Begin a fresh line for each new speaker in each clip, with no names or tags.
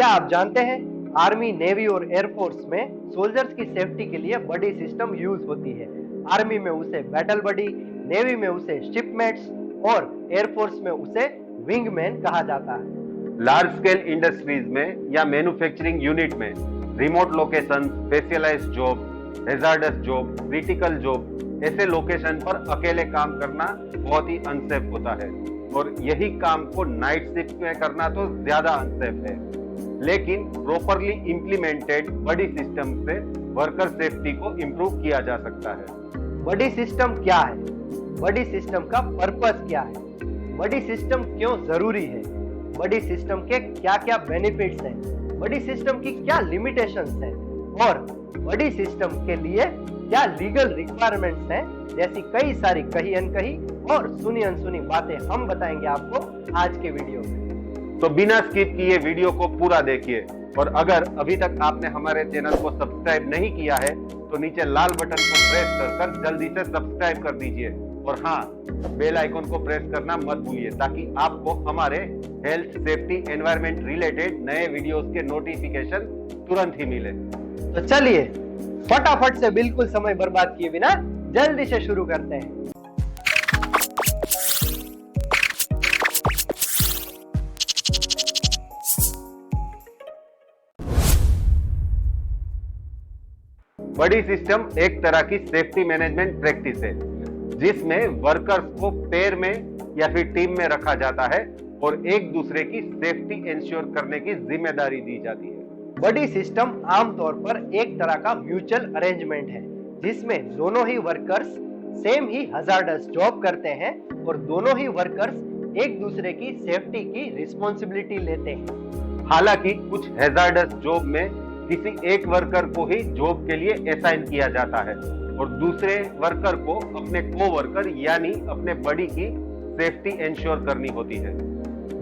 क्या आप जानते हैं आर्मी, नेवी और एयरफोर्स में सोल्जर्स की सेफ्टी के लिए बडी सिस्टम यूज होती है। आर्मी में उसे बैटल बडी, नेवी में उसे शिपमेट्स और एयरफोर्स में उसे विंगमैन कहा जाता है।
लार्ज स्केल इंडस्ट्रीज में या मैन्युफैक्चरिंग यूनिट में remote location, specialized job, hazardous job, critical job, ऐसे लोकेशन पर अकेले काम करना बहुत ही अनसेफ होता है और यही काम को नाइट शिफ्ट में करना तो ज्यादा अनसेफ है। लेकिन प्रॉपरली इंप्लीमेंटेड बडी सिस्टम से वर्कर सेफ्टी को इंप्रूव किया जा सकता है।
बडी सिस्टम क्या है? बडी सिस्टम का पर्पस क्या है? बडी सिस्टम क्यों जरूरी है? बडी सिस्टम के क्या क्या बेनिफिट्स हैं? बडी सिस्टम की क्या लिमिटेशंस हैं? और बडी सिस्टम के लिए क्या लीगल रिक्वायरमेंट्स हैं? जैसी कई सारी कही अनकही और सुनी अनसुनी बातें हम बताएंगे आपको आज के वीडियो में।
तो बिना स्किप किए वीडियो को पूरा देखिए और अगर अभी तक आपने हमारे चैनल को सब्सक्राइब नहीं किया है तो नीचे लाल बटन को प्रेस कर जल्दी से सब्सक्राइब कर दीजिए और हाँ, बेल आइकन को प्रेस करना मत भूलिए ताकि आपको हमारे हेल्थ, सेफ्टी, एनवायरनमेंट रिलेटेड नए वीडियोस के नोटिफिकेशन तुरंत ही मिले।
तो चलिए फटाफट से बिल्कुल समय बर्बाद किए बिना जल्दी से शुरू करते हैं।
बडी सिस्टम एक तरह की सेफ्टी मैनेजमेंट प्रैक्टिस है जिसमें वर्कर्स को पेयर में या फिर टीम में रखा जाता है और एक दूसरे की सेफ्टी इंश्योर करने की जिम्मेदारी दी जाती है।
बडी सिस्टम आमतौर पर एक तरह का म्यूचुअल अरेंजमेंट है जिसमें दोनों ही वर्कर्स सेम ही हजार्डस जॉब करते हैं और दोनों ही वर्कर्स एक दूसरे की सेफ्टी की रिस्पॉन्सिबिलिटी लेते हैं।
हालांकि कुछ हैजार्डस जॉब में किसी एक वर्कर को ही जॉब के लिए असाइन किया जाता है और दूसरे वर्कर को अपने कोवर्कर यानी अपने बडी की सेफ्टी इंश्योर करनी होती है।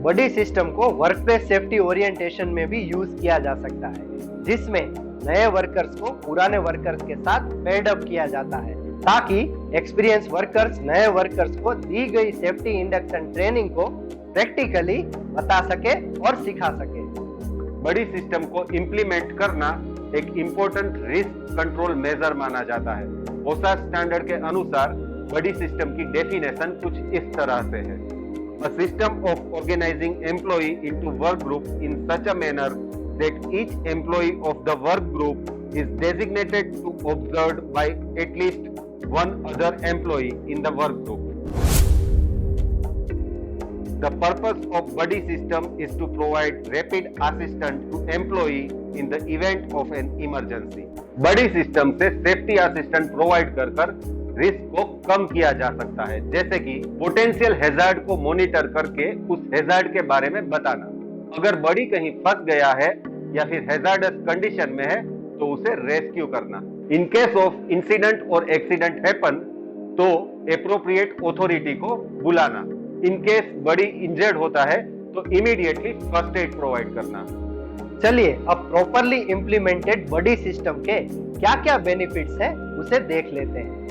बडी सिस्टम को वर्कप्लेस सेफ्टी ओरिएंटेशन में भी यूज किया जा सकता है जिसमें नए वर्कर्स को पुराने वर्कर्स के साथ पेड अप किया जाता है ताकि एक्सपीरियंस वर्कर्स नए वर्कर्स को दी गई सेफ्टी इंडक्शन ट्रेनिंग को प्रैक्टिकली बता सके और सिखा सके।
बडी सिस्टम को इंप्लीमेंट करना एक इम्पोर्टेंट रिस्क कंट्रोल मेजर माना जाता है। ओसा स्टैंडर्ड के अनुसार बडी सिस्टम की डेफिनेशन कुछ इस तरह से है: a system of organizing employee into work group in such a manner that each employee of the work group is designated to observed by at least one other employee in the work group. The purpose of buddy system is to provide rapid assistance to employee in the event of an emergency. बड़ी system से safety assistant provide कर risk को कम किया जा सकता है, जैसे कि पोटेंशियल हैजार्ड को मॉनिटर करके उस हैजार्ड के बारे में बताना। अगर बड़ी कहीं फंस गया है या फिर हैजार्डस कंडीशन में है तो उसे रेस्क्यू करना। इन केस ऑफ इंसिडेंट और एक्सीडेंट हैपन तो एप्रोप्रिएट अथॉरिटी को बुलाना। इन केस बड़ी इंजर्ड होता है तो इमीडिएटली फर्स्ट एड प्रोवाइड करना।
चलिए अब प्रॉपरली इंप्लीमेंटेड बडी सिस्टम के क्या क्या बेनिफिट्स हैं उसे देख लेते हैं।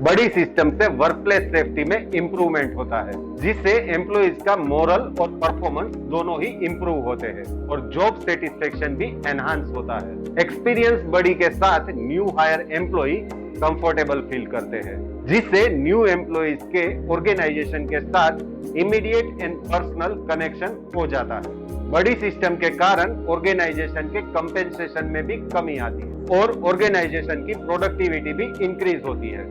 बड़ी सिस्टम से वर्कप्लेस सेफ्टी में इंप्रूवमेंट होता है जिससे एम्प्लॉइज का मोरल और परफॉर्मेंस दोनों ही इंप्रूव होते हैं और जॉब सेटिस्फेक्शन भी एनहांस होता है। एक्सपीरियंस बडी के साथ new hire employee comfortable feel करते हैं जिससे न्यू एम्प्लॉइज के ऑर्गेनाइजेशन के साथ इमीडिएट एंड पर्सनल कनेक्शन हो जाता है। बड़ी सिस्टम के कारण ऑर्गेनाइजेशन के कंपेंसेशन में भी कमी आती है और ऑर्गेनाइजेशन की प्रोडक्टिविटी भी इंक्रीज होती है।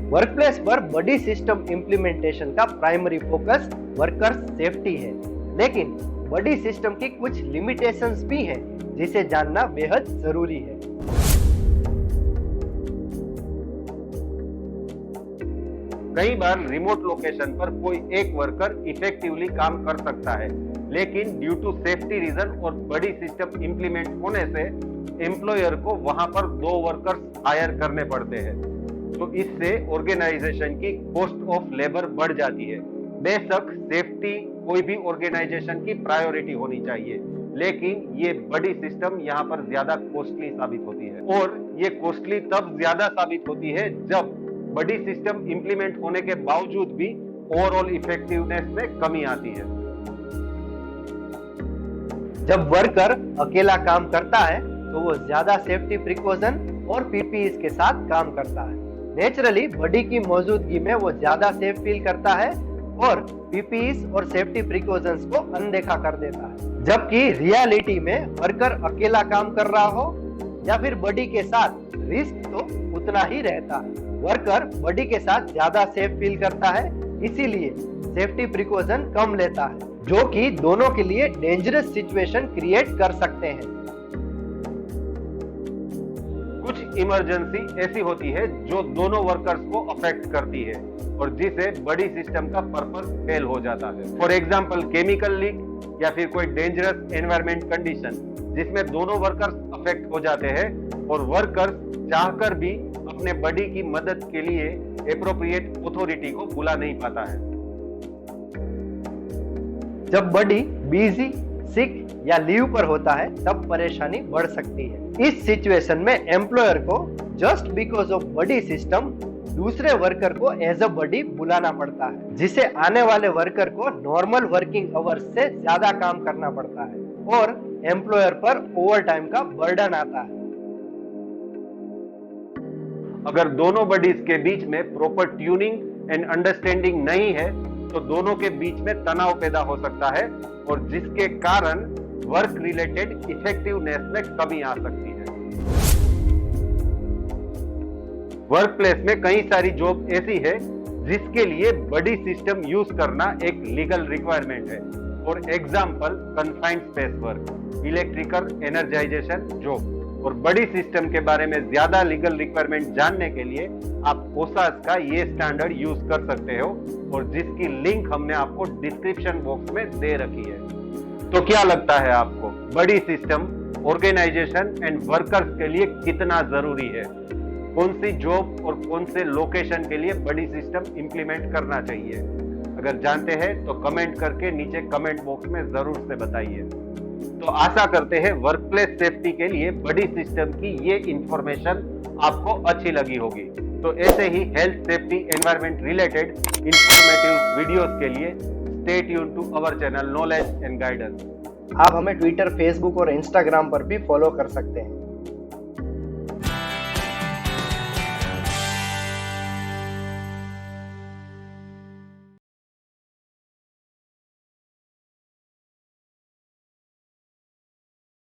वर्कप्लेस पर बडी सिस्टम इंप्लीमेंटेशन का प्राइमरी फोकस वर्कर सेफ्टी है, लेकिन बडी सिस्टम की कुछ लिमिटेशंस भी हैं जिसे जानना बेहद जरूरी है।
कई बार रिमोट लोकेशन पर कोई एक वर्कर इफेक्टिवली काम कर सकता है, लेकिन ड्यू टू सेफ्टी रीजन और बड़ी सिस्टम इंप्लीमेंट होने से एम्प्लॉयर को वहां पर 2 वर्कर्स हायर करने पड़ते हैं, तो इससे ऑर्गेनाइजेशन की कॉस्ट ऑफ लेबर बढ़ जाती है। बेशक सेफ्टी कोई भी ऑर्गेनाइजेशन की प्रायोरिटी होनी चाहिए, लेकिन ये बड़ी सिस्टम यहाँ पर ज्यादा कॉस्टली साबित होती है और ये कॉस्टली तब ज्यादा साबित होती है जब बड़ी सिस्टम इंप्लीमेंट होने के बावजूद भी ओवरऑल इफेक्टिवनेस में कमी आती है।
जब वर्कर अकेला काम करता है तो वो ज्यादा सेफ्टी प्रिकॉशन और पीपीई के साथ काम करता है। नेचुरली बॉडी की मौजूदगी में वो ज्यादा सेफ फील करता है और पीपीई और सेफ्टी प्रिकॉशंस को अनदेखा कर देता है। जबकि रियलिटी में वर्कर अकेला काम कर रहा हो या फिर बॉडी के साथ रिस्क तो उतना ही रहता है। वर्कर बॉडी के साथ ज्यादा सेफ फील करता है, इसीलिए सेफ्टी प्रिकॉशन कम लेता है, जो कि दोनों के लिए डेंजरस सिचुएशन क्रिएट कर सकते हैं।
कुछ इमरजेंसी ऐसी होती है जो दोनों वर्कर्स को अफेक्ट करती है और जिससे बॉडी सिस्टम का पर्पस फेल हो जाता है। फॉर एग्जांपल केमिकल लीक या फिर कोई डेंजरस एनवायरमेंट कंडीशन जिसमें दोनों वर्कर्स अफेक्ट हो जाते हैं और वर्कर्स चाहकर भी अपने बॉडी की मदद के लिए एप्रोप्रिएट अथॉरिटी को बुला नहीं पाता है।
जब बॉडी बिजी, सिक या लीव पर होता है तब परेशानी बढ़ सकती है। इस सिचुएशन में एम्प्लॉयर को just because of body system दूसरे वर्कर को एज अ बॉडी बुलाना पड़ता है, जिसे आने वाले वर्कर को नॉर्मल वर्किंग आवर्स से ज्यादा काम करना पड़ता है और एम्प्लॉयर पर ओवर टाइम का बर्डन आता है।
अगर दोनों बॉडीज के बीच में प्रॉपर ट्यूनिंग एंड अंडरस्टैंडिंग नहीं है तो दोनों के बीच में तनाव पैदा हो सकता है और जिसके कारण वर्क रिलेटेड इफेक्टिवनेस में कमी आ सकती है। वर्क प्लेस में कई सारी जॉब ऐसी है जिसके लिए बॉडी सिस्टम यूज करना एक लीगल रिक्वायरमेंट है। For example confined space work, electrical energization job. और बॉडी सिस्टम के बारे में ज्यादा लीगल रिक्वायरमेंट जानने के लिए आप ओसास का ये स्टैंडर्ड यूज कर सकते हो और जिसकी लिंक हमने आपको डिस्क्रिप्शन बॉक्स में दे रखी है। तो क्या लगता है आपको body system organization and workers के लिए कितना जरूरी है? कौन सी जॉब और कौन से लोकेशन के लिए बॉडी सिस्टम इंप्लीमेंट करना चाहिए? अगर जानते हैं तो कमेंट करके नीचे कमेंट बॉक्स में जरूर से बताइए। तो आशा करते हैं वर्क प्लेस सेफ्टी के लिए बॉडी सिस्टम की ये इंफॉर्मेशन आपको अच्छी लगी होगी। तो ऐसे ही health safety environment related informative videos के लिए stay tune to our channel knowledge and guidance.
आप हमें ट्विटर, फेसबुक और इंस्टाग्राम पर भी फॉलो कर सकते हैं।